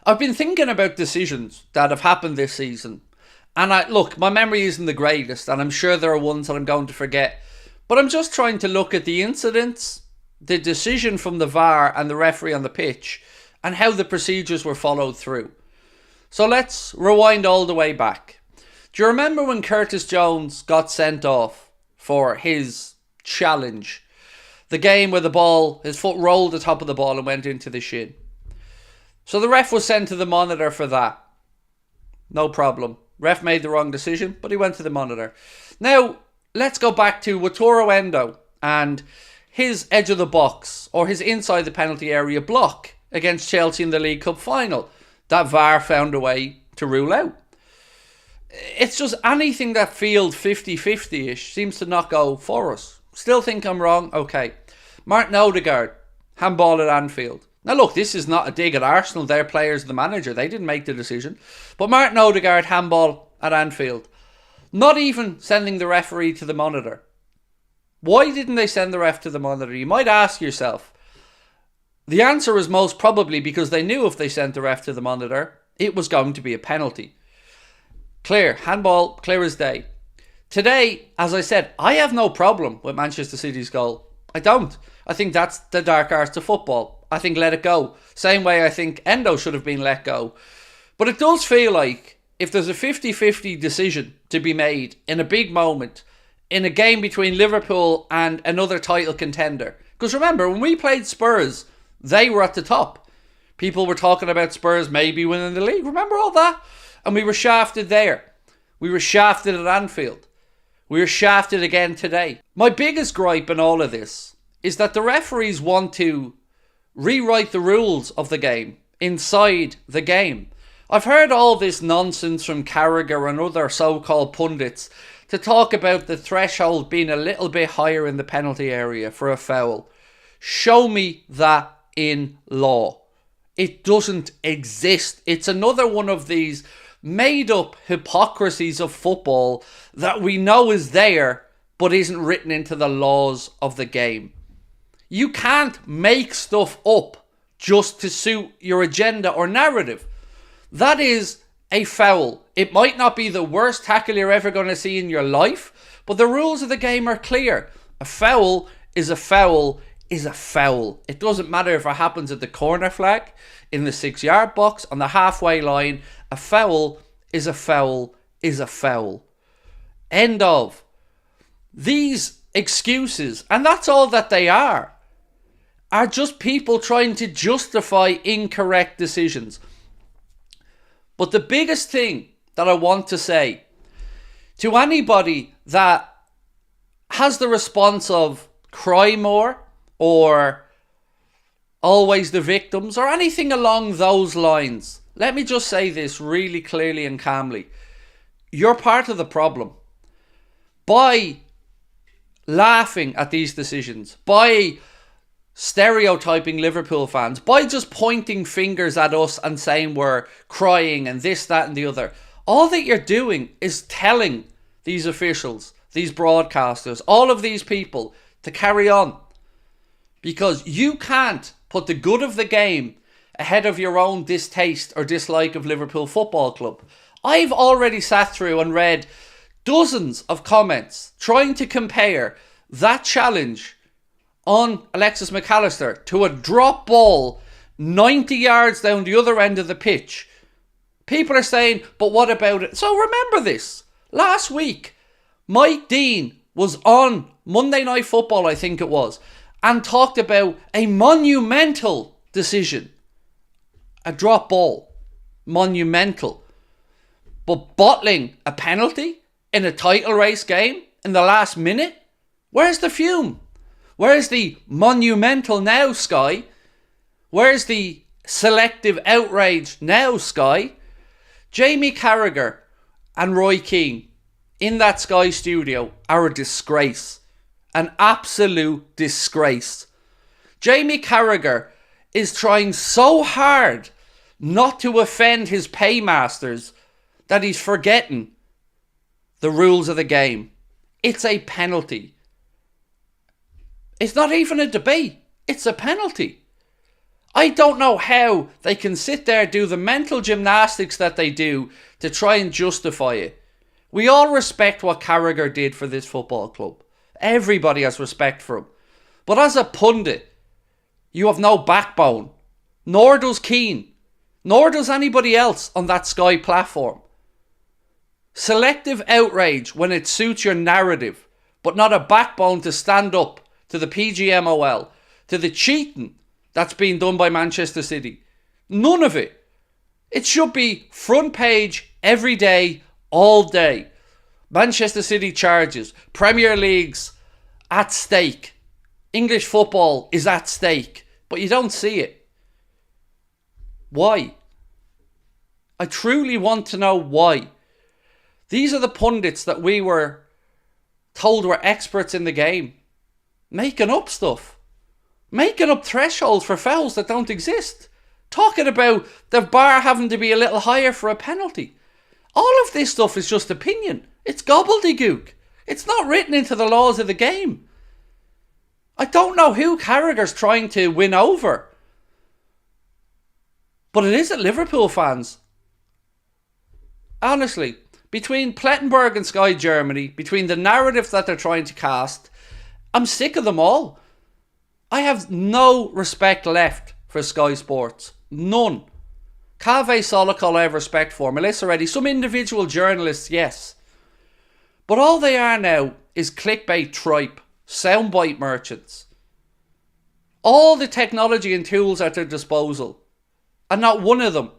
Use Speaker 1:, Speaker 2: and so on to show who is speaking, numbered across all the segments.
Speaker 1: I've been thinking about decisions that have happened this season. And look, my memory isn't the greatest, and I'm sure there are ones that I'm going to forget. But I'm just trying to look at the incidents, the decision from the VAR and the referee on the pitch, and how the procedures were followed through. So let's rewind all the way back. Do you remember when Curtis Jones got sent off for his challenge? The game where the ball, his foot rolled the top of the ball and went into the shin. So the ref was sent to the monitor for that. No problem. Ref made the wrong decision, but he went to the monitor. Now, let's go back to Wataru Endo and his edge of the box, or his inside the penalty area block against Chelsea in the League Cup final. That VAR found a way to rule out. It's just anything that feels 50-50-ish seems to not go for us. Still think I'm wrong? Okay. Martin Odegaard, handball at Anfield. Now look, this is not a dig at Arsenal. Their players, the manager, they didn't make the decision. But Martin Odegaard, handball at Anfield. Not even sending the referee to the monitor. Why didn't they send the ref to the monitor? You might ask yourself. The answer is most probably because they knew if they sent the ref to the monitor, it was going to be a penalty. Clear, handball, clear as day. Today, as I said, I have no problem with Manchester City's goal. I don't. I think that's the dark arts of football. I think let it go. Same way I think Endo should have been let go. But it does feel like if there's a 50-50 decision to be made in a big moment, in a game between Liverpool and another title contender. Because remember, when we played Spurs, they were at the top. People were talking about Spurs maybe winning the league. Remember all that? And we were shafted there. We were shafted at Anfield. We were shafted again today. My biggest gripe in all of this is that the referees want to rewrite the rules of the game inside the game. I've heard all this nonsense from Carragher and other so-called pundits to talk about the threshold being a little bit higher in the penalty area for a foul. Show me that in law. It doesn't exist. It's another one of these made up hypocrisies of football that we know is there but isn't written into the laws of the game. You can't make stuff up just to suit your agenda or narrative. That is a foul. It might not be the worst tackle you're ever going to see in your life, but the rules of the game are clear. A foul is a foul is a foul. It doesn't matter if it happens at the corner flag, in the 6-yard box, on the halfway line. A foul is a foul is a foul. End of. These excuses, and that's all that they are just people trying to justify incorrect decisions. But the biggest thing that I want to say to anybody that has the response of cry more or always the victims or anything along those lines, let me just say this really clearly and calmly. You're part of the problem. By laughing at these decisions, by stereotyping Liverpool fans, by just pointing fingers at us and saying we're crying and this, that and the other, all that you're doing is telling these officials, these broadcasters, all of these people to carry on. Because you can't put the good of the game ahead of your own distaste or dislike of Liverpool Football Club. I've already sat through and read dozens of comments trying to compare that challenge on Alexis McAllister to a drop ball 90 yards down the other end of the pitch. People are saying, but what about it? So remember this. Last week, Mike Dean was on Monday Night Football, I think it was, and talked about a monumental decision. A drop ball. Monumental. But bottling a penalty in a title race game in the last minute? Where's the fume? Where's the monumental now, Sky? Where's the selective outrage now, Sky? Jamie Carragher and Roy Keane in that Sky studio are a disgrace. An absolute disgrace. Jamie Carragher is trying so hard not to offend his paymasters that he's forgetting the rules of the game. It's a penalty. It's not even a debate. It's a penalty. I don't know how they can sit there, do the mental gymnastics that they do to try and justify it. We all respect what Carragher did for this football club. Everybody has respect for him. But as a pundit, you have no backbone. Nor does Keane. Nor does anybody else on that Sky platform. Selective outrage when it suits your narrative, but not a backbone to stand up to the PGMOL, to the cheating that's being done by Manchester City. None of it. It should be front page every day, all day. Manchester City charges. Premier League's at stake. English football is at stake. But you don't see it. Why? I truly want to know why. These are the pundits that we were told were experts in the game. Making up stuff. Making up thresholds for fouls that don't exist. Talking about the bar having to be a little higher for a penalty. All of this stuff is just opinion. It's gobbledygook. It's not written into the laws of the game. I don't know who Carragher's trying to win over. But it isn't Liverpool fans. Honestly, between Plettenberg and Sky Germany, between the narrative that they're trying to cast, I'm sick of them all. I have no respect left for Sky Sports. None. Kaveh Solokol I have respect for. Melissa Reddy, some individual journalists, yes. But all they are now is clickbait tripe, soundbite merchants. All the technology and tools at their disposal, and not one of them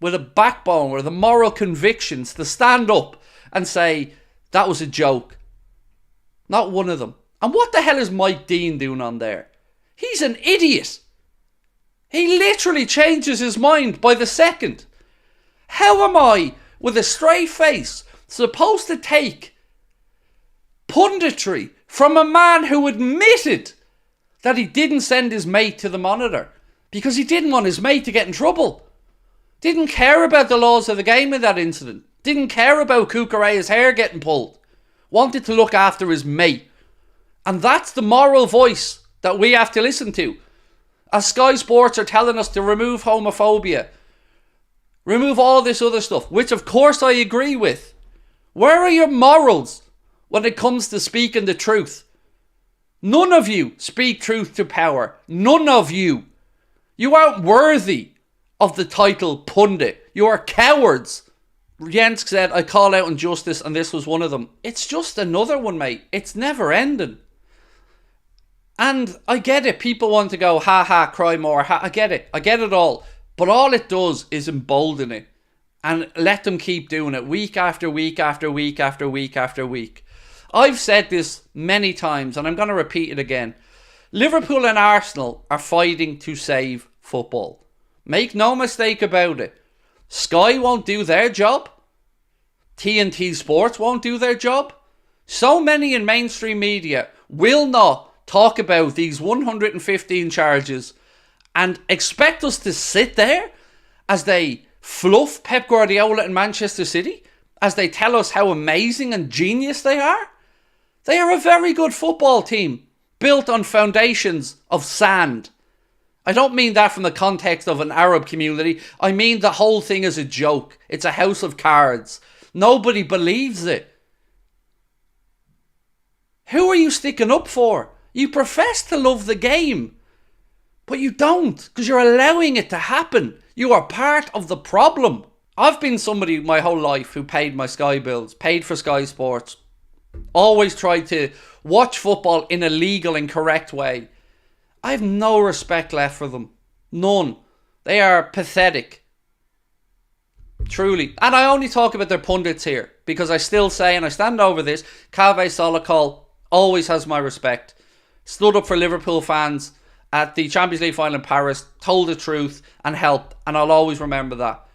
Speaker 1: with a backbone or the moral convictions to stand up and say, that was a joke. Not one of them. And what the hell is Mike Dean doing on there? He's an idiot. He literally changes his mind by the second. How am I, with a straight face, supposed to take punditry from a man who admitted that he didn't send his mate to the monitor because he didn't want his mate to get in trouble? Didn't care about the laws of the game in that incident. Didn't care about Cucurella's hair getting pulled. Wanted to look after his mate. And that's the moral voice that we have to listen to. As Sky Sports are telling us to remove homophobia, remove all this other stuff, which of course I agree with. Where are your morals when it comes to speaking the truth? None of you speak truth to power. None of you. You aren't worthy of the title pundit. You are cowards. Jens said, I call out injustice, and this was one of them. It's just another one, mate. It's never ending. And I get it. People want to go, ha ha, cry more. Ha. I get it. I get it all. But all it does is embolden it. And let them keep doing it week after week after week after week after week. I've said this many times, and I'm going to repeat it again. Liverpool and Arsenal are fighting to save football. Make no mistake about it. Sky won't do their job. TNT Sports won't do their job. So many in mainstream media will not talk about these 115 charges and expect us to sit there as they fluff Pep Guardiola and Manchester City, as they tell us how amazing and genius they are. They are a very good football team, built on foundations of sand. I don't mean that from the context of an Arab community. I mean the whole thing is a joke. It's a house of cards. Nobody believes it. Who are you sticking up for? You profess to love the game, but you don't, because you're allowing it to happen. You are part of the problem. I've been somebody my whole life who paid my Sky bills, paid for Sky Sports, always tried to watch football in a legal and correct way. I have no respect left for them. None. They are pathetic. Truly. And I only talk about their pundits here because I still say, and I stand over this, Kaveh Solokol always has my respect. Stood up for Liverpool fans at the Champions League final in Paris, told the truth and helped, and I'll always remember that.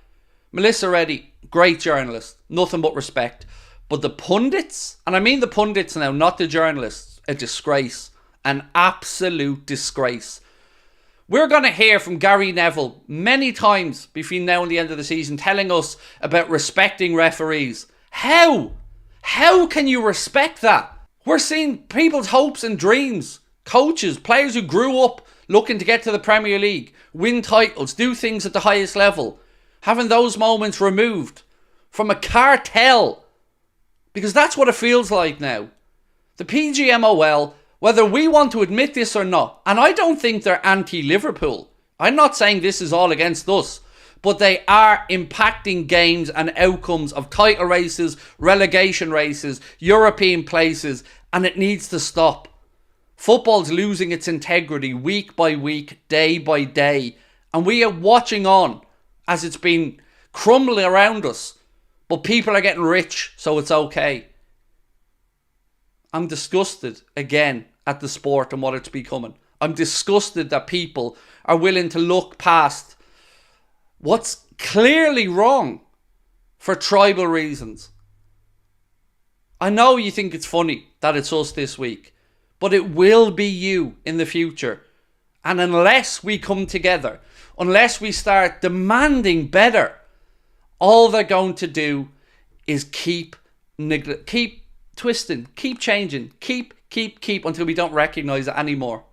Speaker 1: Melissa Reddy, great journalist, nothing but respect. But the pundits, and I mean the pundits now, not the journalists, a disgrace. An absolute disgrace. We're going to hear from Gary Neville many times between now and the end of the season telling us about respecting referees. How? How can you respect that? We're seeing people's hopes and dreams. Coaches, players who grew up looking to get to the Premier League, win titles, do things at the highest level, having those moments removed from a cartel. Because that's what it feels like now. The PGMOL, whether we want to admit this or not, and I don't think they're anti-Liverpool. I'm not saying this is all against us, but they are impacting games and outcomes of title races, relegation races, European places, and it needs to stop. Football's losing its integrity week by week, day by day, and we are watching on as it's been crumbling around us, but people are getting rich, so it's okay. I'm disgusted again at the sport and what it's becoming. I'm disgusted that people are willing to look past what's clearly wrong for tribal reasons. I know you think it's funny that it's us this week, but it will be you in the future. And unless we come together, unless we start demanding better, all they're going to do is keep twisting, keep changing, keep until we don't recognise it anymore.